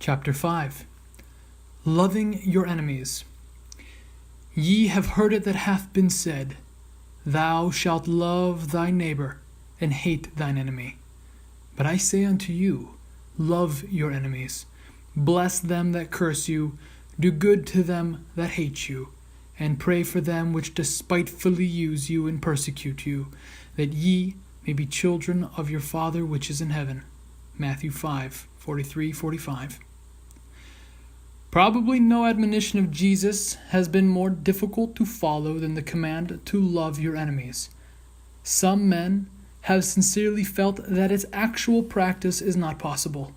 Chapter 5. Loving your enemies. Ye have heard it that hath been said, Thou shalt love thy neighbor, and hate thine enemy. But I say unto you, Love your enemies, bless them that curse you, do good to them that hate you, and pray for them which despitefully use you and persecute you, that ye may be children of your Father which is in heaven. Matthew 5:43-45. Probably no admonition of Jesus has been more difficult to follow than the command to love your enemies. Some men have sincerely felt that its actual practice is not possible.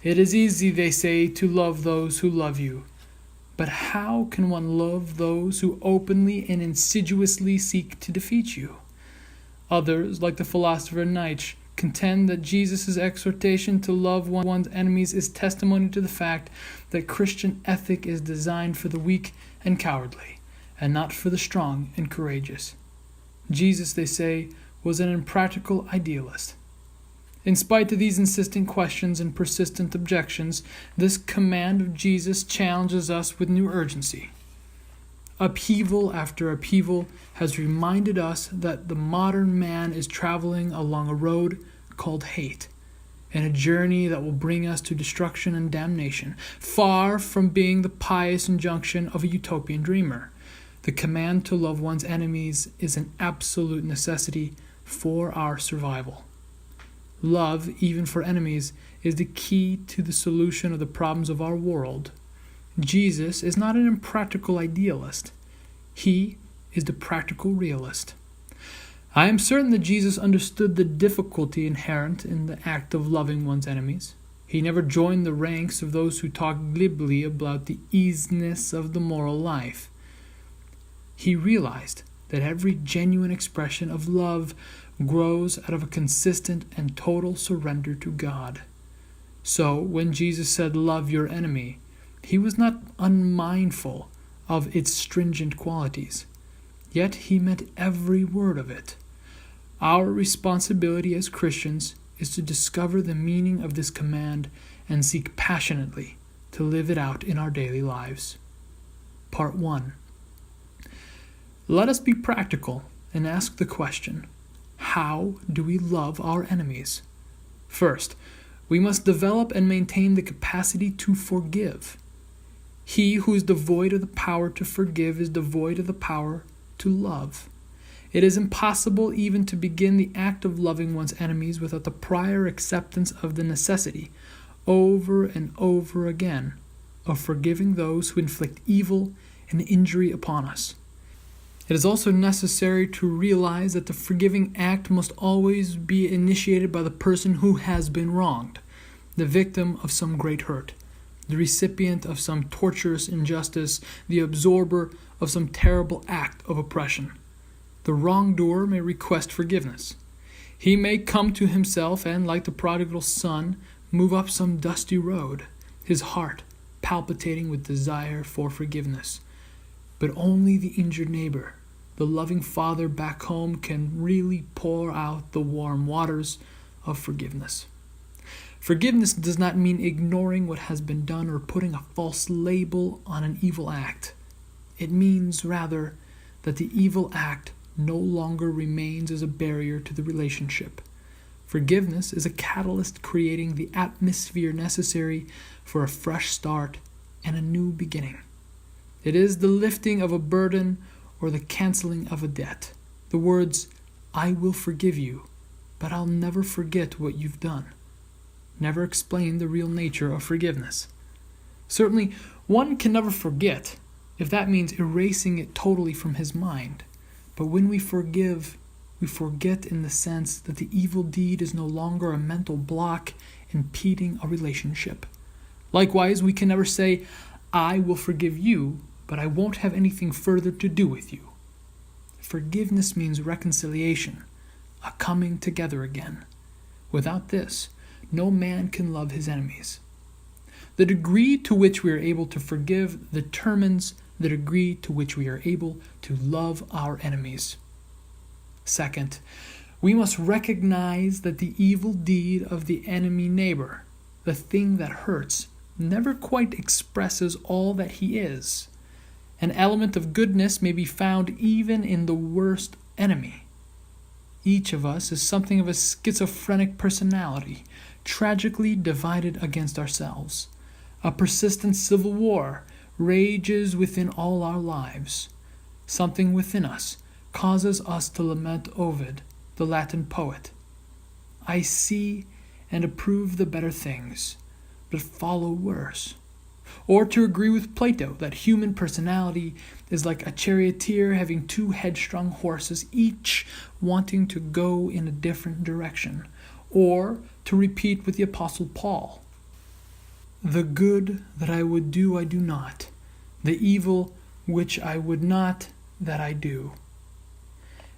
It is easy, they say, to love those who love you. But how can one love those who openly and insidiously seek to defeat you? Others, like the philosopher Nietzsche, contend that Jesus' exhortation to love one's enemies is testimony to the fact that Christian ethic is designed for the weak and cowardly, and not for the strong and courageous. Jesus, they say, was an impractical idealist. In spite of these insistent questions and persistent objections, this command of Jesus challenges us with new urgency. Upheaval after upheaval has reminded us that the modern man is traveling along a road called hate, and a journey that will bring us to destruction and damnation, far from being the pious injunction of a utopian dreamer. The command to love one's enemies is an absolute necessity for our survival. Love, even for enemies, is the key to the solution of the problems of our world. Jesus is not an impractical idealist. He is the practical realist. I am certain that Jesus understood the difficulty inherent in the act of loving one's enemies. He never joined the ranks of those who talk glibly about the easiness of the moral life. He realized that every genuine expression of love grows out of a consistent and total surrender to God. So, when Jesus said, Love your enemy, he was not unmindful of its stringent qualities. Yet he meant every word of it. Our responsibility as Christians is to discover the meaning of this command and seek passionately to live it out in our daily lives. Part 1. Let us be practical and ask the question, how do we love our enemies? First, we must develop and maintain the capacity to forgive. He who is devoid of the power to forgive is devoid of the power to love. It is impossible even to begin the act of loving one's enemies without the prior acceptance of the necessity, over and over again, of forgiving those who inflict evil and injury upon us. It is also necessary to realize that the forgiving act must always be initiated by the person who has been wronged, the victim of some great hurt, the recipient of some torturous injustice, the absorber of some terrible act of oppression. The wrongdoer may request forgiveness. He may come to himself and, like the prodigal son, move up some dusty road, his heart palpitating with desire for forgiveness. But only the injured neighbor, the loving father back home, can really pour out the warm waters of forgiveness. Forgiveness does not mean ignoring what has been done or putting a false label on an evil act. It means, rather, that the evil act no longer remains as a barrier to the relationship. Forgiveness is a catalyst creating the atmosphere necessary for a fresh start and a new beginning. It is the lifting of a burden or the canceling of a debt. The words, I will forgive you, but I'll never forget what you've done, never explain the real nature of forgiveness. Certainly, one can never forget if that means erasing it totally from his mind. But when we forgive, we forget in the sense that the evil deed is no longer a mental block impeding a relationship. Likewise, we can never say, I will forgive you, but I won't have anything further to do with you. Forgiveness means reconciliation, a coming together again. Without this, no man can love his enemies. The degree to which we are able to forgive determines the degree to which we are able to love our enemies. Second, we must recognize that the evil deed of the enemy neighbor, the thing that hurts, never quite expresses all that he is. An element of goodness may be found even in the worst enemy. Each of us is something of a schizophrenic personality, tragically divided against ourselves. A persistent civil war rages within all our lives. Something within us causes us to lament Ovid, the Latin poet. I see and approve the better things, but follow worse. Or to agree with Plato that human personality is like a charioteer having two headstrong horses, each wanting to go in a different direction. Or to repeat with the Apostle Paul, the good that I would do I do not, the evil which I would not that I do.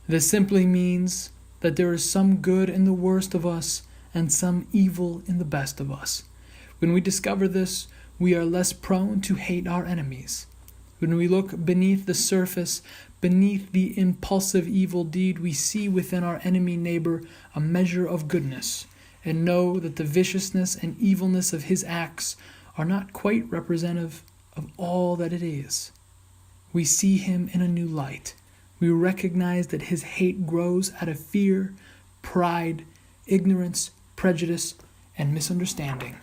This simply means that there is some good in the worst of us and some evil in the best of us. When we discover this, we are less prone to hate our enemies. When we look beneath the surface, beneath the impulsive evil deed, we see within our enemy neighbor a measure of goodness, and know that the viciousness and evilness of his acts are not quite representative of all that it is. We see him in a new light. We recognize that his hate grows out of fear, pride, ignorance, prejudice, and misunderstanding.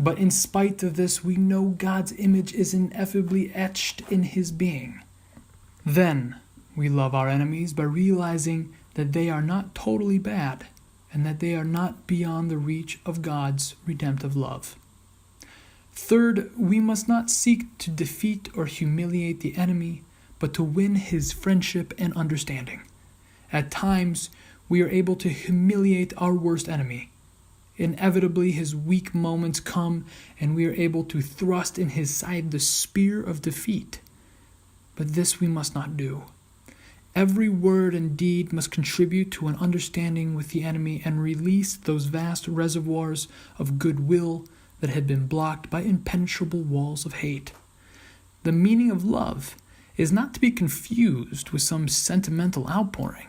But in spite of this, we know God's image is ineffably etched in his being. Then we love our enemies by realizing that they are not totally bad and that they are not beyond the reach of God's redemptive love. Third, we must not seek to defeat or humiliate the enemy, but to win his friendship and understanding. At times, we are able to humiliate our worst enemy. Inevitably, his weak moments come, and we are able to thrust in his side the spear of defeat. But this we must not do. Every word and deed must contribute to an understanding with the enemy and release those vast reservoirs of goodwill that had been blocked by impenetrable walls of hate. The meaning of love is not to be confused with some sentimental outpouring.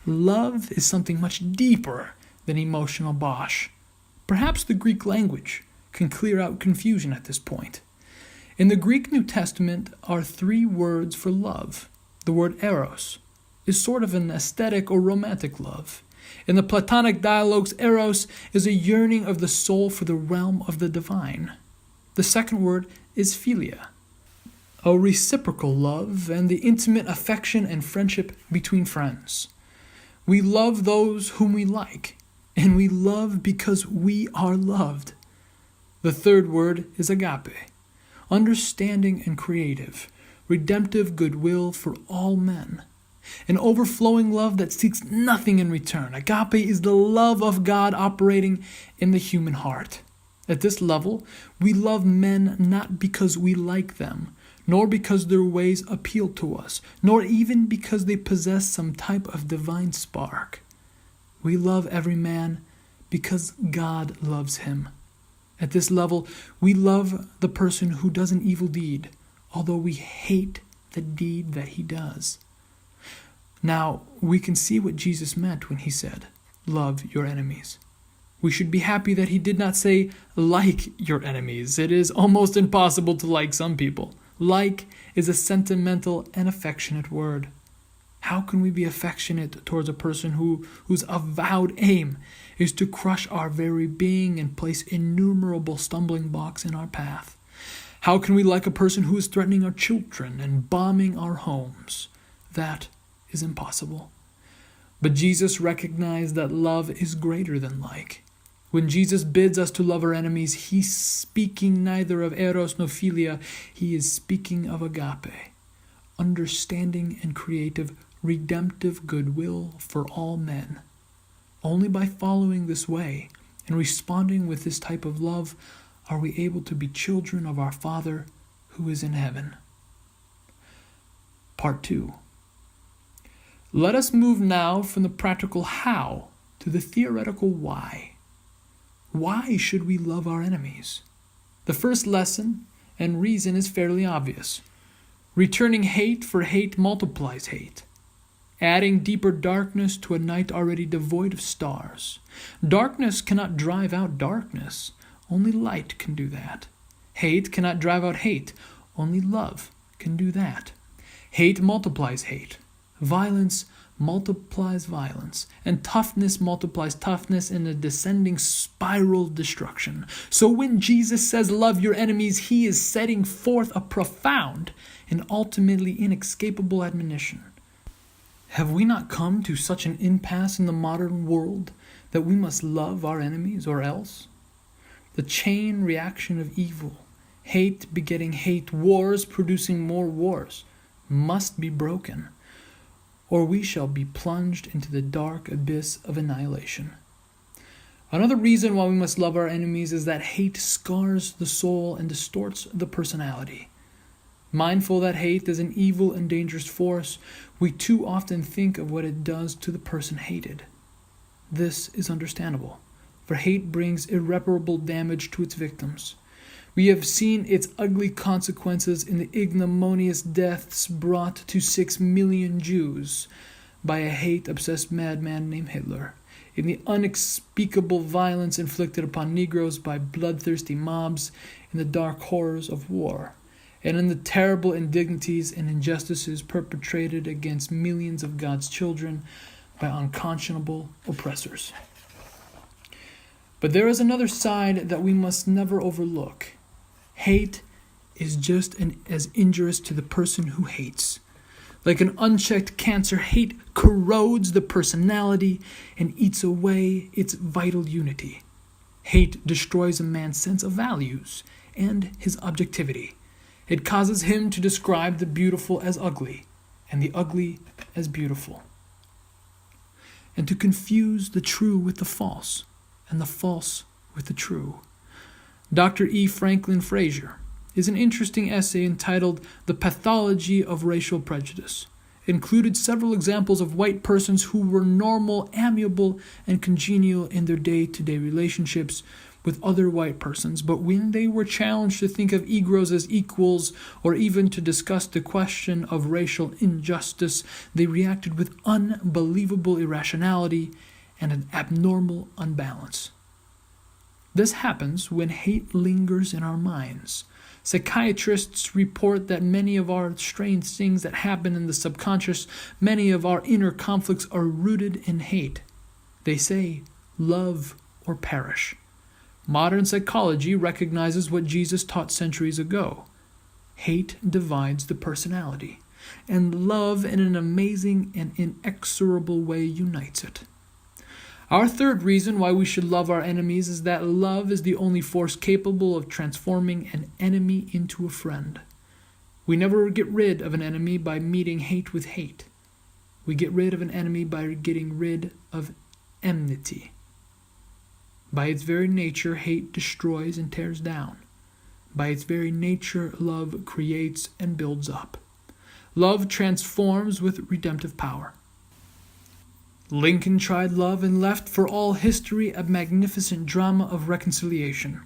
Love is something much deeper than emotional bosh. Perhaps the Greek language can clear out confusion at this point. In the Greek New Testament are 3 words for love. The word eros is sort of an aesthetic or romantic love. In the Platonic dialogues, eros is a yearning of the soul for the realm of the divine. The second word is philia, a reciprocal love and the intimate affection and friendship between friends. We love those whom we like, and we love because we are loved. The third word is agape, understanding and creative, redemptive goodwill for all men. An overflowing love that seeks nothing in return. Agape is the love of God operating in the human heart. At this level, we love men not because we like them, nor because their ways appeal to us, nor even because they possess some type of divine spark. We love every man because God loves him. At this level, we love the person who does an evil deed, although we hate the deed that he does. Now, we can see what Jesus meant when he said, "Love your enemies." We should be happy that he did not say, "Like your enemies." It is almost impossible to like some people. Like is a sentimental and affectionate word. How can we be affectionate towards a person whose avowed aim is to crush our very being and place innumerable stumbling blocks in our path? How can we like a person who is threatening our children and bombing our homes? That is impossible. But Jesus recognized that love is greater than like. When Jesus bids us to love our enemies, he's speaking neither of eros nor philia, he is speaking of agape, understanding and creative, redemptive goodwill for all men. Only by following this way and responding with this type of love are we able to be children of our Father who is in heaven. Part 2. Let us move now from the practical how to the theoretical why. Why should we love our enemies? The first lesson and reason is fairly obvious. Returning hate for hate multiplies hate. Adding deeper darkness to a night already devoid of stars. Darkness cannot drive out darkness. Only light can do that. Hate cannot drive out hate. Only love can do that. Hate multiplies hate. Violence multiplies violence. And toughness multiplies toughness in a descending spiral of destruction. So when Jesus says, love your enemies, he is setting forth a profound and ultimately inescapable admonition. Have we not come to such an impasse in the modern world that we must love our enemies or else? The chain reaction of evil, hate begetting hate, wars producing more wars, must be broken, or we shall be plunged into the dark abyss of annihilation. Another reason why we must love our enemies is that hate scars the soul and distorts the personality. Mindful that hate is an evil and dangerous force, we too often think of what it does to the person hated. This is understandable, for hate brings irreparable damage to its victims. We have seen its ugly consequences in the ignominious deaths brought to 6 million Jews by a hate-obsessed madman named Hitler, in the unspeakable violence inflicted upon Negroes by bloodthirsty mobs, in the dark horrors of war, and in the terrible indignities and injustices perpetrated against millions of God's children by unconscionable oppressors. But there is another side that we must never overlook. Hate is just as injurious to the person who hates. Like an unchecked cancer, hate corrodes the personality and eats away its vital unity. Hate destroys a man's sense of values and his objectivity. It causes him to describe the beautiful as ugly and the ugly as beautiful, and to confuse the true with the false and the false with the true. Dr. E. Franklin Frazier is an interesting essay entitled The Pathology of Racial Prejudice. It included several examples of white persons who were normal, amiable, and congenial in their day-to-day relationships with other white persons, but when they were challenged to think of Negroes as equals or even to discuss the question of racial injustice, they reacted with unbelievable irrationality and an abnormal unbalance. This happens when hate lingers in our minds. Psychiatrists report that many of our strange things that happen in the subconscious, many of our inner conflicts are rooted in hate. They say, love or perish. Modern psychology recognizes what Jesus taught centuries ago. Hate divides the personality, and love in an amazing and inexorable way unites it. Our third reason why we should love our enemies is that love is the only force capable of transforming an enemy into a friend. We never get rid of an enemy by meeting hate with hate. We get rid of an enemy by getting rid of enmity. By its very nature, hate destroys and tears down. By its very nature, love creates and builds up. Love transforms with redemptive power. Lincoln tried love and left for all history a magnificent drama of reconciliation.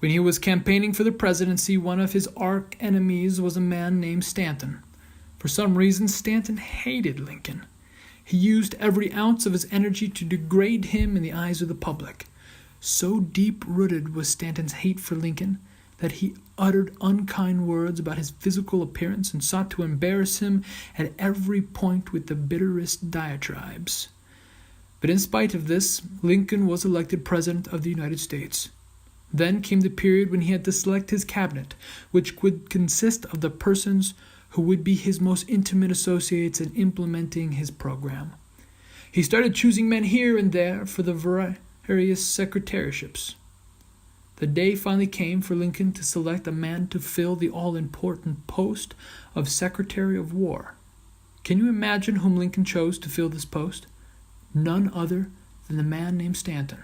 When he was campaigning for the presidency, one of his arch enemies was a man named Stanton. For some reason, Stanton hated Lincoln. He used every ounce of his energy to degrade him in the eyes of the public. So deep-rooted was Stanton's hate for Lincoln that he uttered unkind words about his physical appearance and sought to embarrass him at every point with the bitterest diatribes. But in spite of this, Lincoln was elected President of the United States. Then came the period when he had to select his cabinet, which would consist of the persons who would be his most intimate associates in implementing his program. He started choosing men here and there for the various secretaryships. The day finally came for Lincoln to select a man to fill the all-important post of Secretary of War. Can you imagine whom Lincoln chose to fill this post? None other than the man named Stanton.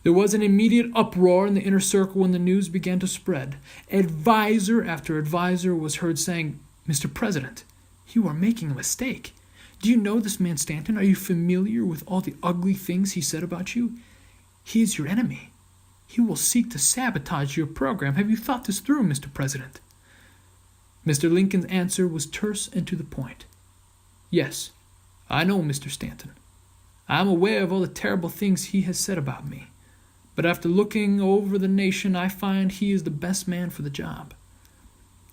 There was an immediate uproar in the inner circle when the news began to spread. Advisor after advisor was heard saying, "Mr. President, you are making a mistake. Do you know this man Stanton? Are you familiar with all the ugly things he said about you? He is your enemy. He will seek to sabotage your program. Have you thought this through, Mr. President?" Mr. Lincoln's answer was terse and to the point. "Yes, I know Mr. Stanton. I am aware of all the terrible things he has said about me. but after looking over the nation, I find he is the best man for the job."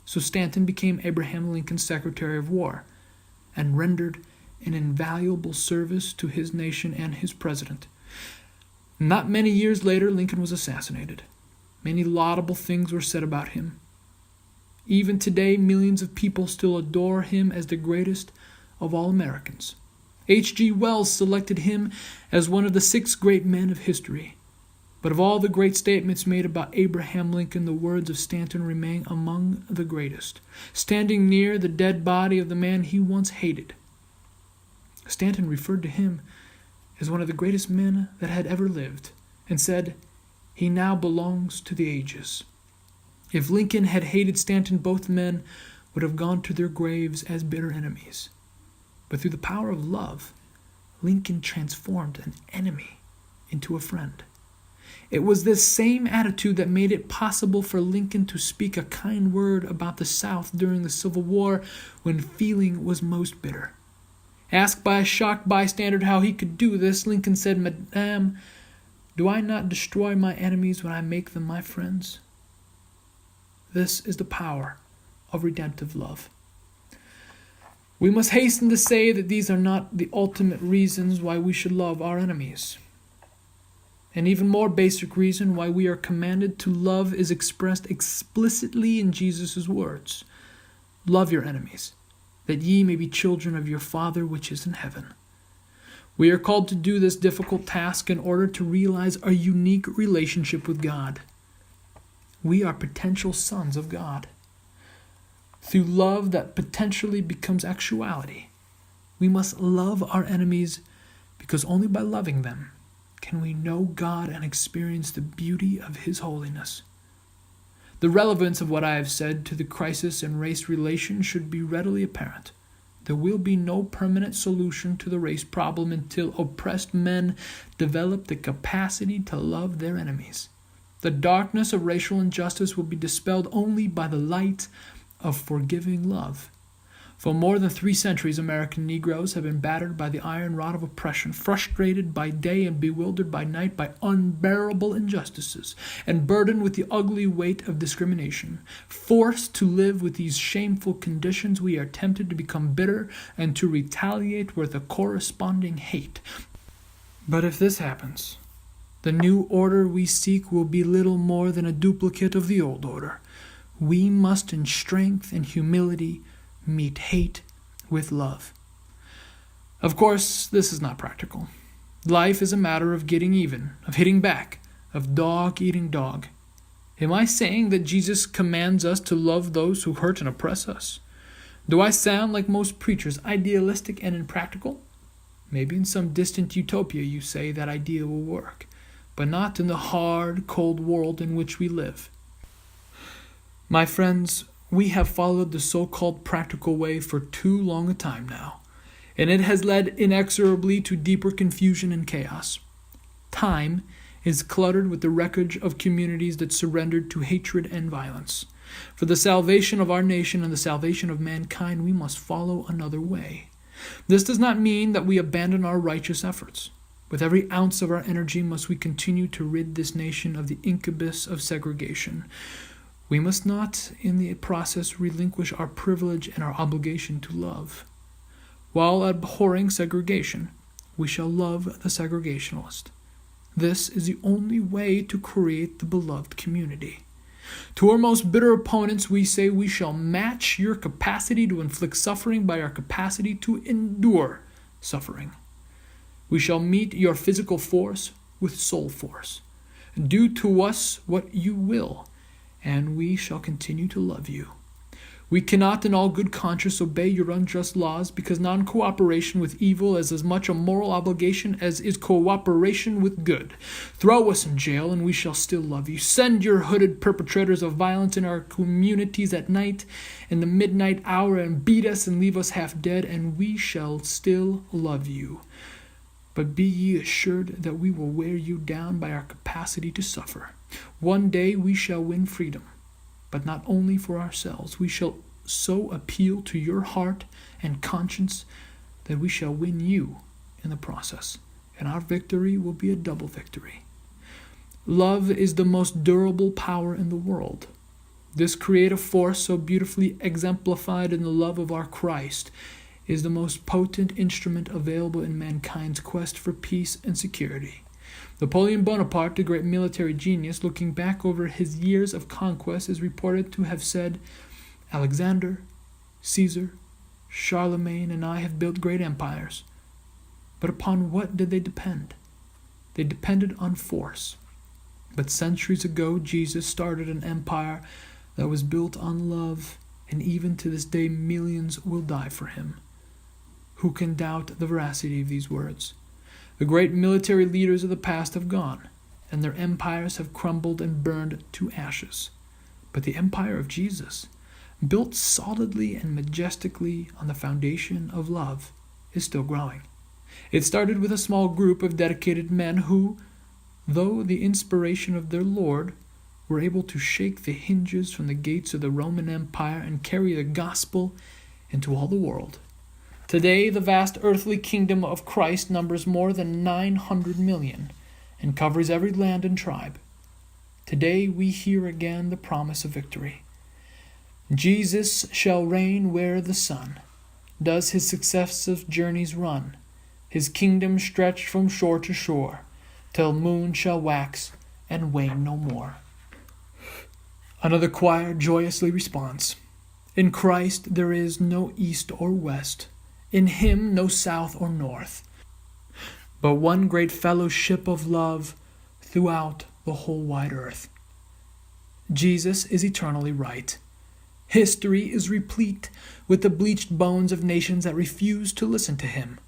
So Stanton became Abraham Lincoln's Secretary of War and rendered an invaluable service to his nation and his president. Not many years later, Lincoln was assassinated. Many laudable things were said about him. Even today, millions of people still adore him as the greatest of all Americans. H.G. Wells selected him as one of the 6 great men of history. But of all the great statements made about Abraham Lincoln, the words of Stanton remain among the greatest, standing near the dead body of the man he once hated. Stanton referred to him as one of the greatest men that had ever lived, and said, "He now belongs to the ages." If Lincoln had hated Stanton, both men would have gone to their graves as bitter enemies. But through the power of love, Lincoln transformed an enemy into a friend. It was this same attitude that made it possible for Lincoln to speak a kind word about the South during the Civil War when feeling was most bitter. Asked by a shocked bystander how he could do this, Lincoln said, "Madame, do I not destroy my enemies when I make them my friends?" This is the power of redemptive love. We must hasten to say that these are not the ultimate reasons why we should love our enemies. An even more basic reason why we are commanded to love is expressed explicitly in Jesus' words. "Love your enemies, that ye may be children of your Father which is in heaven." We are called to do this difficult task in order to realize our unique relationship with God. We are potential sons of God. Through love that potentially becomes actuality, we must love our enemies, because only by loving them can we know God and experience the beauty of His holiness. The relevance of what I have said to the crisis in race relations should be readily apparent. There will be no permanent solution to the race problem until oppressed men develop the capacity to love their enemies. The darkness of racial injustice will be dispelled only by the light of forgiving love. For more than 3 centuries, American Negroes have been battered by the iron rod of oppression, frustrated by day and bewildered by night by unbearable injustices, and burdened with the ugly weight of discrimination. Forced to live with these shameful conditions, we are tempted to become bitter and to retaliate with a corresponding hate. But if this happens, the new order we seek will be little more than a duplicate of the old order. We must, in strength and humility, meet hate with love. Of course, this is not practical. Life is a matter of getting even, of hitting back, of dog eating dog. Am I saying that Jesus commands us to love those who hurt and oppress us? Do I sound like most preachers, idealistic and impractical? Maybe in some distant utopia you say that idea will work, but not in the hard, cold world in which we live. My friends, we have followed the so-called practical way for too long a time now, and it has led inexorably to deeper confusion and chaos. Time is cluttered with the wreckage of communities that surrendered to hatred and violence. For the salvation of our nation and the salvation of mankind, we must follow another way. This does not mean that we abandon our righteous efforts. With every ounce of our energy must we continue to rid this nation of the incubus of segregation. We must not, in the process, relinquish our privilege and our obligation to love. While abhorring segregation, we shall love the segregationist. This is the only way to create the beloved community. To our most bitter opponents, we say we shall match your capacity to inflict suffering by our capacity to endure suffering. We shall meet your physical force with soul force. Do to us what you will, and we shall continue to love you. We cannot in all good conscience obey your unjust laws, because non-cooperation with evil is as much a moral obligation as is cooperation with good. Throw us in jail, and we shall still love you. Send your hooded perpetrators of violence in our communities at night, in the midnight hour, and beat us and leave us half dead, and we shall still love you. But be ye assured that we will wear you down by our capacity to suffer. One day we shall win freedom, but not only for ourselves. We shall so appeal to your heart and conscience that we shall win you in the process, and our victory will be a double victory. Love is the most durable power in the world. This creative force, so beautifully exemplified in the love of our Christ, is the most potent instrument available in mankind's quest for peace and security. Napoleon Bonaparte, the great military genius, looking back over his years of conquest, is reported to have said, "Alexander, Caesar, Charlemagne, and I have built great empires. But upon what did they depend? They depended on force. But centuries ago, Jesus started an empire that was built on love, and even to this day millions will die for him." Who can doubt the veracity of these words? The great military leaders of the past have gone, and their empires have crumbled and burned to ashes. But the empire of Jesus, built solidly and majestically on the foundation of love, is still growing. It started with a small group of dedicated men who, though the inspiration of their Lord, were able to shake the hinges from the gates of the Roman Empire and carry the gospel into all the world. Today, the vast earthly kingdom of Christ numbers more than 900 million and covers every land and tribe. Today, we hear again the promise of victory. Jesus shall reign where the sun does his successive journeys run, his kingdom stretched from shore to shore, till moon shall wax and wane no more. Another choir joyously responds, "In Christ there is no east or west, in him no south or north, but one great fellowship of love throughout the whole wide earth." Jesus is eternally right. History is replete with the bleached bones of nations that refuse to listen to him.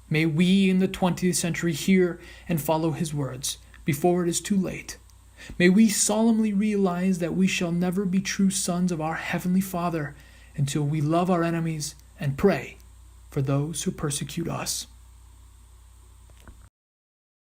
May we in the 20th century hear and follow his words before it is too late. May we solemnly realize that we shall never be true sons of our Heavenly Father until we love our enemies and pray for those who persecute us.